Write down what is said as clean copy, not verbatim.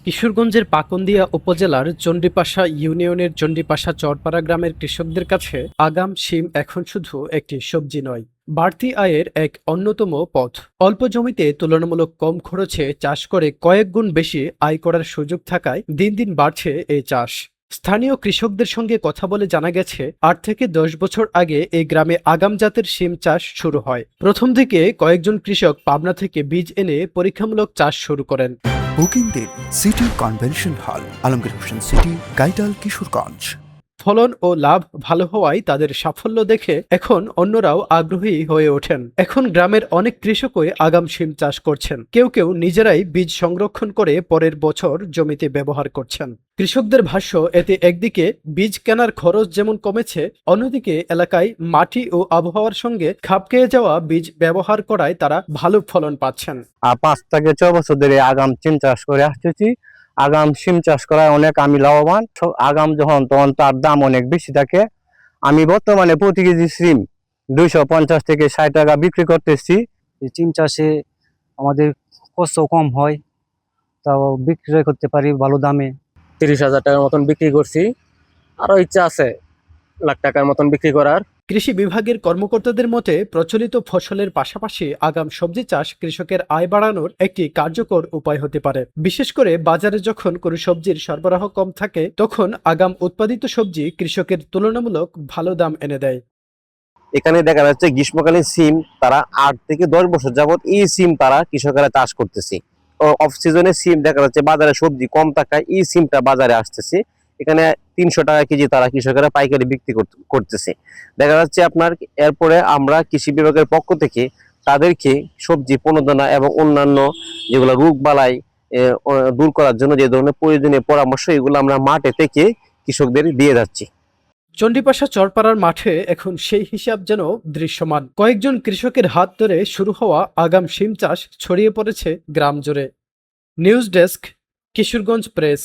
কিশোরগঞ্জের পাকুন্দিয়া উপজেলার চণ্ডীপাশা ইউনিয়নের চণ্ডীপাশা চরপাড়া গ্রামের কৃষকদের কাছে আগাম শিম এখন শুধু একটি সবজি নয়, বাড়তি আয়ের এক অন্যতম পথ। অল্প জমিতে তুলনামূলক কম খরচে চাষ করে কয়েক গুণ বেশি আয় করার সুযোগ থাকায় দিন দিন বাড়ছে এই চাষ। স্থানীয় কৃষকদের সঙ্গে কথা বলে জানা গেছে, ৮ থেকে ১০ বছর আগে এই গ্রামে আগাম জাতের শিম চাষ শুরু হয়। প্রথম দিকে কয়েকজন কৃষক পাবনা থেকে বীজ এনে পরীক্ষামূলক চাষ শুরু করেন। বুকিং দিন city convention hall, Alamgir Hossain city, Gaital, Kishoreganj. ফলন ও লাভ ভালো হওয়ায় তাদের সাফল্য দেখে এখন অন্যরাও আগ্রহী হয়ে ওঠেন। এখন গ্রামের অনেক কৃষকই আগাম শিম চাষ করছেন, কেউ কেউ নিজেরাই বীজ সংরক্ষণ করে পরের বছর জমিতে ব্যবহার করছেন। কৃষকদের ভাষ্য, এতে একদিকে বীজ কেনার খরচ যেমন কমেছে, অন্যদিকে এলাকায় মাটি ও আবহাওয়ার সঙ্গে খাপ খেয়ে যাওয়া বীজ ব্যবহার করায় তারা ভালো ফলন পাচ্ছেন। 5 থেকে 6 বছর ধরে আগাম সিম চাষ করে আসতেছি। আগাম সিম চাষ করায় অনেক আমি লাভবান। আগাম যখন তখন তার দাম অনেক বেশি থাকে। আমি বর্তমানে প্রতি কেজি সিম 250 থেকে 60 টাকা বিক্রি করতেছি। এই সিম চাষে আমাদের কষ্ট কম হয়, তাও বিক্রয় করতে পারি ভালো দামে। 30,000 টাকার মতন বিক্রি করছি, আরো ইচ্ছা আছে লাখ টাকার মতন বিক্রি করার। কৃষি বিভাগের কর্মকর্তাদের মতে, প্রচলিত ফসলের পাশাপাশি আগাম সবজি চাষ কৃষকের আয় বাড়ানোর একটি কার্যকর উপায় হতে পারে। বিশেষ করে বাজারে যখন কোনো সবজির সরবরাহ কম থাকে, তখন আগাম উৎপাদিত সবজি কৃষকের তুলনামূলক ভালো দাম এনে দেয়। এখানে দেখা যাচ্ছে গ্রীষ্মকালীন সিম তারা 8 থেকে 10 বছর যাবত এই সিম তারা কৃষকেরা চাষ করতেছে। অফ সিজনে সিম দেখা যাচ্ছে বাজারে সবজি কম থাকায় এই সিমটা বাজারে আসতেছে। এখানে 300 টাকা কেজি তারা কৃষকেরা পাইকারি বিক্রি করতেছে। দেখা যাচ্ছে আপনার এরপরে আমরা কৃষি বিভাগের পক্ষ থেকে তাদেরকে সবজি প্রণোদনা এবং অন্যান্য যেগুলো রোগ বালাই দূর করার জন্য যে ধরনের প্রয়োজনীয় পরামর্শ, এগুলো আমরা মাঠে থেকে কৃষকদের দিয়ে যাচ্ছি। চণ্ডীপাশা চরপাড়ার মাঠে এখন সেই হিসাব যেন দৃশ্যমান। কয়েকজন কৃষকের হাত ধরে শুরু হওয়া আগাম শিম চাষ ছড়িয়ে পড়েছে গ্রাম জুড়ে। News desk, Kishoreganj press.